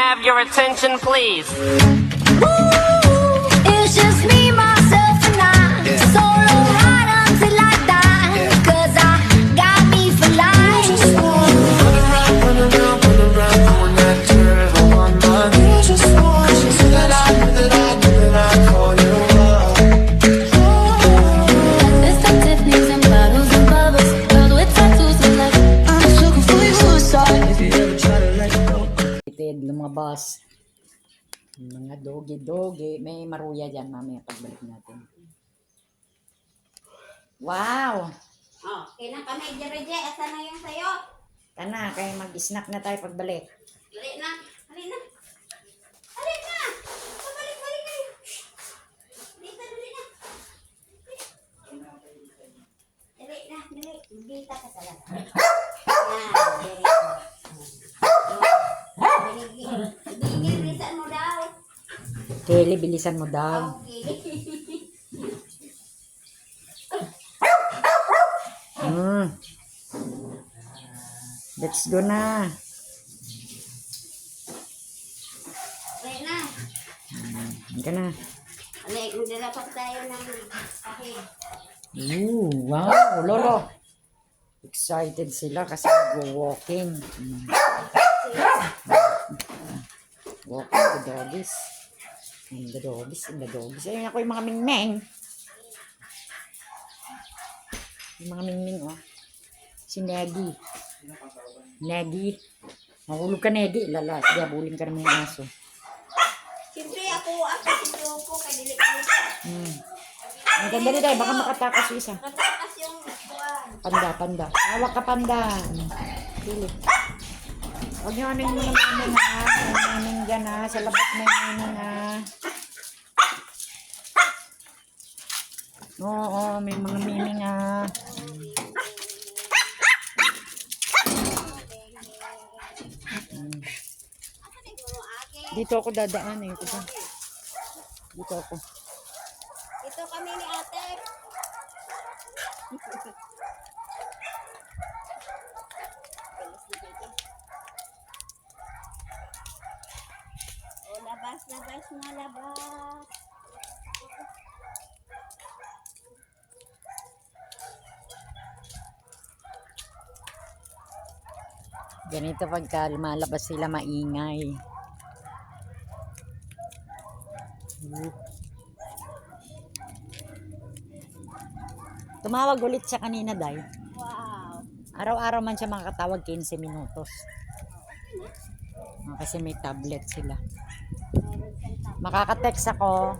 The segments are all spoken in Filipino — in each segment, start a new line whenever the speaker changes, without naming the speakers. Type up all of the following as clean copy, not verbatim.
have your attention, please?
It's just me, myself, and I. Solo ride until I die. 'Cause I got me for life.
Doing that turn on my knees. Just want you so that I call you up.
It's the Tiffany's and bottles and bubbles. Girls with tattoos and like I'm just looking for your suicide.
If you ever try to let go.
Lumabas. Mga dogi-dogi. May maruya dyan mamaya pagbalik natin. Wow!
Oh, kailan ka may Jereje? Asan na yung sayo?
Kana, kaya mag-snack na tayo pagbalik.
Dali na. Dali na. Dali na. Pabalik kayo. Dito, dali na. Dali na, dali. Bita ka talaga. Yan, Bigil, bilisan mo daw.
Kelly, bilisan mo daw.
Okay.
Let's go na.
Dali na.
Hindi na.
Dali, magdalapak tayo ng kahit.
Wow, lolo. Excited sila kasi mag-walking. Walking the doggies. The doggies. Ayun ako yung mga mingming. Yung mga mingming, oh. Si Negi. Negi. Mahulog ka, Negi. Lala, sige, abulin ka naman yung aso.
Siyempre ako si Joko, kay Dili ko.
Ang ganda rin tayo, baka makatakas yung isa.
Matakas yung buwan.
Panda. Hawak ka, panda. Pili. Huwag nyo aning mga namin ha. May namin dyan ha. Sa labas may namin ha. Oo, may mga miming ha. Dito ako dadaan eh. Dito ako.
Ito kami ni ate. Oh, labas na labas.
Ganito pagka lumalabas sila maingay. Tumawag ulit siya kanina, Day.
Wow.
Araw-araw man siya makakatawag 15 minutos. Kasi may tablet sila. Makaka-text ako.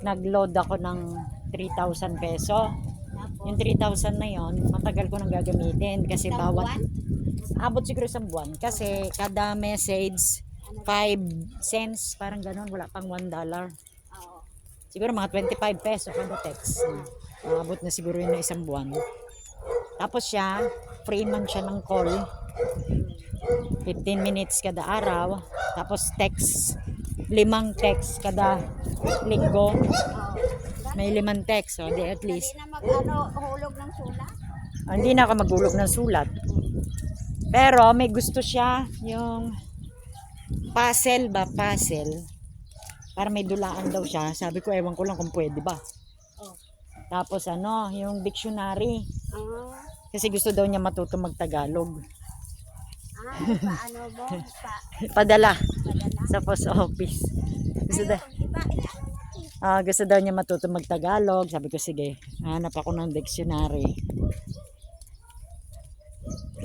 Nag-load ako ng 3,000 peso. Yung 3,000 na yon, matagal ko nang gagamitin kasi
Isang
bawat
buwan?
abot siguro isang buwan kasi kada message 5 cents, parang gano'n, wala pang $1.
Oo.
Siguro mga 25 peso kada text. Abot na siguro yun na isang buwan. Tapos siya, free man siya ng call. 15 minutes kada araw. Tapos text, 5 text kada linggo. May 5 text, so di at least.
Hindi na hulog ng sulat.
Hindi na ako magulog ng sulat. Pero may gusto siya, yung puzzle. Para may dulaan daw siya. Sabi ko, ewan ko lang kung pwede ba.
Oh.
Tapos yung dictionary.
Ah.
Kasi gusto daw niya matuto mag-Tagalog.
Paano mo?
Padala
Padala.
sa post office. Gusto daw,
Iba.
gusto daw niya matuto mag-Tagalog. Sabi ko, sige, hanap ako ng dictionary.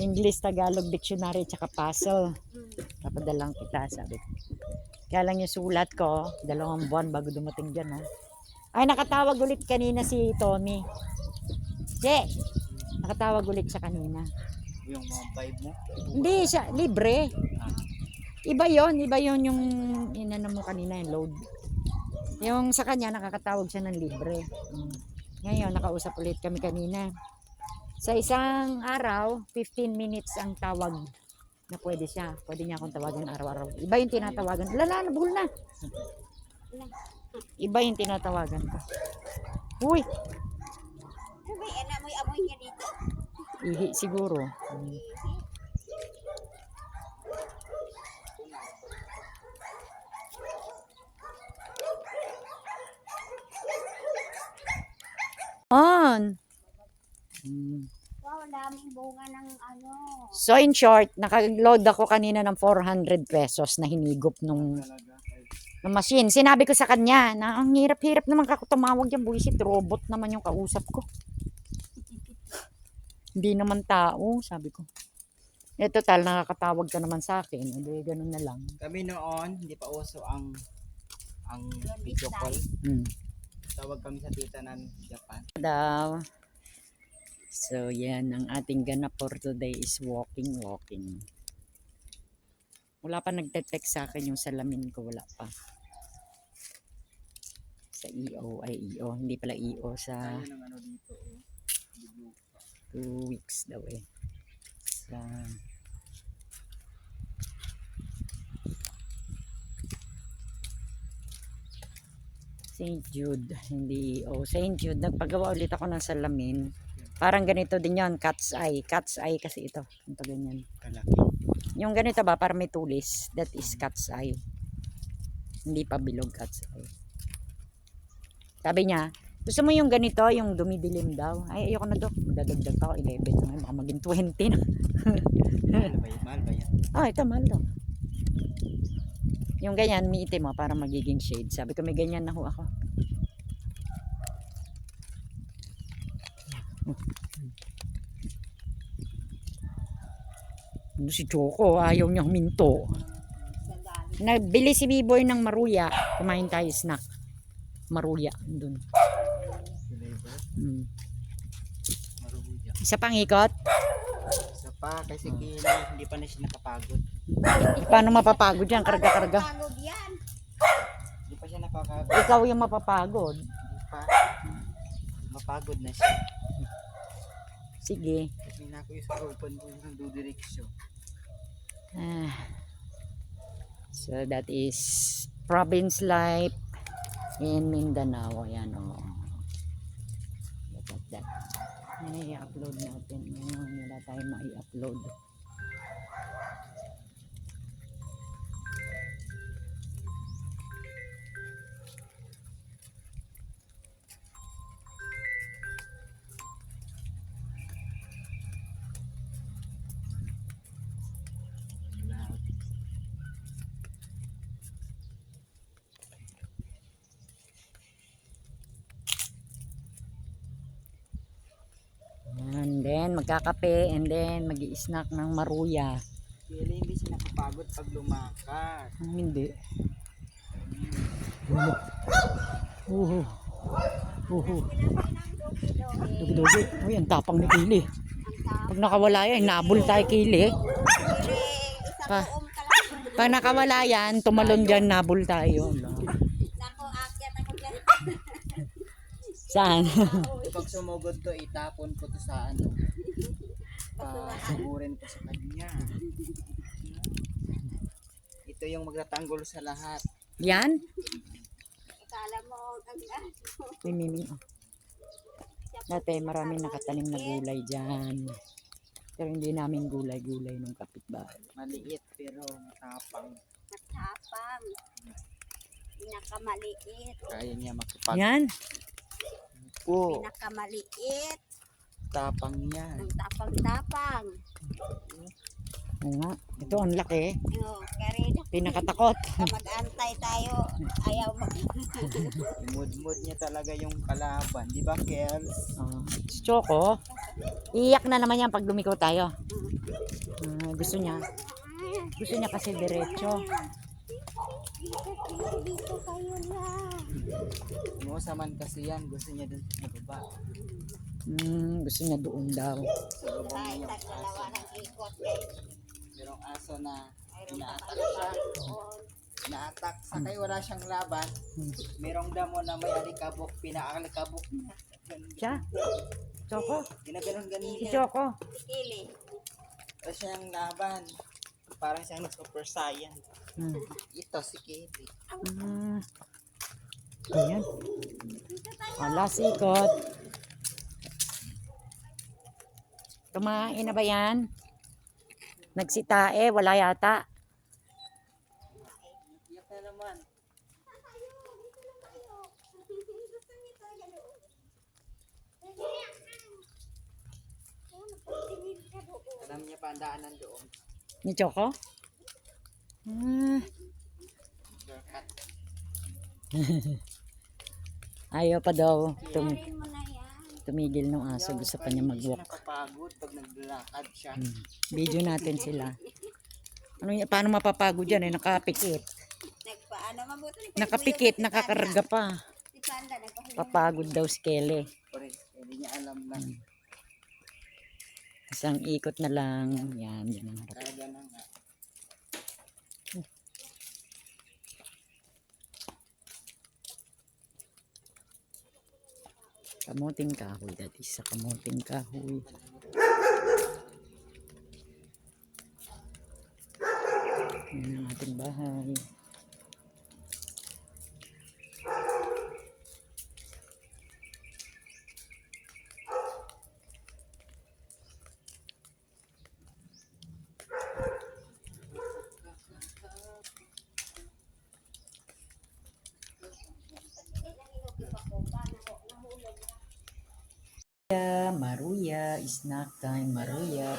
English, Tagalog, dictionary, tsaka puzzle. Papadalang kita, sabi ko. Kaya lang yung sulat ko, 2 buwan bago dumating dyan. Ay, nakatawag ulit kanina si Tommy. Nakatawag ulit siya kanina.
Yung mga vibe mo?
Hindi siya, libre. Iba yon yung inano mo kanina, yung load. Yung sa kanya, nakakatawag siya ng libre. Ngayon, nakausap ulit kami kanina. Sa isang araw, 15 minutes ang tawag na pwede siya. Pwede niya akong tawagan araw-araw. Iba yung tinatawagan. Lala, nabul na. Iba yung tinatawagan ko. Uy!
Sabi, may amoy niya dito.
Ihi siguro. yun.
Wow, ang daming bunga ng ano.
So in short, naka-load ako kanina ng 400 pesos na hinigop nung machine. Sinabi ko sa kanya na ang hirap-hirap naman kako tumawag yan, buwisit, robot naman yung kausap ko. Hindi naman tao, sabi ko. Eh total, nakakatawag ka naman sa akin. Hindi, ganun na lang.
Kami noon, hindi pa uso ang video call. Tawag kami sa tita namin sa Japan.
Daw. So yan, ang ating ganap for today is walking. Wala pa nagte-text sa akin yung salamin ko, wala pa. Sa EO, hindi pala EO sa
Tayo ng ano dito.
2 weeks daw eh. Sa St. Jude, hindi EO. St. Jude, nagpagawa ulit ako ng salamin. Parang ganito din yon, cat's eye. Cat's eye kasi ito. Ito ganyan.
Kalaki.
Yung ganito ba, para may tulis. That is cat's eye. Hindi pa bilog cat's eye. Sabi niya, gusto mo yung ganito, yung dumidilim daw. Ay, ayoko na dok. Magdadagdag pa ako, 11 na ngayon. Baka maging 20 na.
Mahal ba yan?
Ah, ito, mahal daw. Yung ganyan, miitim mo para magiging shade. Sabi ko, may ganyan na ho ako. Ano si Choco, ayaw niya huminto. Nabili si B-boy ng maruya. Kumain tayo snack. Maruya, dun.
Flavor. Marubuya.
Isa pang ikot.
Isa pa, kasi hindi pa na siya nakapagod.
Paano mapapagod yan? Karga-karga.
Pagod yan.
Hindi pa siya napapagod.
Ikaw yung mapapagod.
Hindi pa. Mapagod na siya.
Sige.
Kasi na ako yung sa open ko yung dudireksyo.
So that is province life in Mindanao. Ayan o. Look at that. Yan i-upload natin. Ngayon wala tayo ma-i-upload. And then magkakape and then mag-i-snack ng maruya.
Kaya hindi siya nakapagod pag lumakad.
Hindi. Dugi-dugi. Uy, ang tapang ni Kili. Pag nakawala yan, nabul tayo Kili. Pa, pag nakawala yan, tumalon dyan, nabul tayo.
Nako, akyat ako dyan.
Saan?
Pag sumugod to, itapon ko to sa ano. Pasugurin ko sa kanya. Ito yung magtatanggol sa lahat.
Yan?
Akala mo,
May mimi. Oh. Dati marami nakatanim na gulay dyan. Pero hindi namin gulay-gulay nung kapitbahay.
Maliit pero matapang.
matapang. Pinakamaliit.
Kaya niya makipag...
Yan.
Po,
Pinakamaliit.
tapang niya.
Ang tapang-tapang.
Oo nga. Ito ang laki.
Kaya rin,
Pinakatakot.
mag-antay tayo. Ayaw mo.
Mood niya talaga yung kalaban. Di ba, Kels?
Si Choco, iyak na naman yan pag lumiko tayo. Gusto niya. Gusto niya kasi diretso.
Dito kayo lang.
Umusaman kasi yan. Gusto niya dun sa baba.
Gusto niya doon daw.
Sa lubong
Ay,
niya yung
tagdalawa
aso.
ng ikot guys.
Merong aso na
Mayroon pa
inaatak
kayo
siya.
doon.
Inaatak. Sakay wala siyang laban. Merong damo na may alikabok. Pinaalikabok niya.
Siya? Choco?
Ginaganon-ganon
Si
niya.
Choco?
Kili.
Wala siyang laban. Parang siyang super saiyan. Ito si Katie.
Ayan. Wala sikot. Kumain na ba yan? Nagsitae, wala yata.
Iyak na naman. Alam niya pa ang daanan doon.
Ni Choco? Ah,
Shortcut.
ayaw pa daw
Yarin mo na yan.
tumigil ng aso. Gusto pa niya
Hindi siya
mag-walk.
napapagod pag naglalakad siya.
Video natin sila. Paano mapapagod yan eh? Nakapikit.
Nagpaano, mabuti ni
Nakapikit, nakakarga pa.
Si Panda, nagpahinga.
Papagod daw si Kelly.
Pare, hindi niya alam na.
Isang ikot na lang. Yan, yan ang harap.
Kaya na nga.
Kamuting kahoy. That is sa kamuting kahoy. Yan ang ating bahay. Maruya, snack time, Maruya.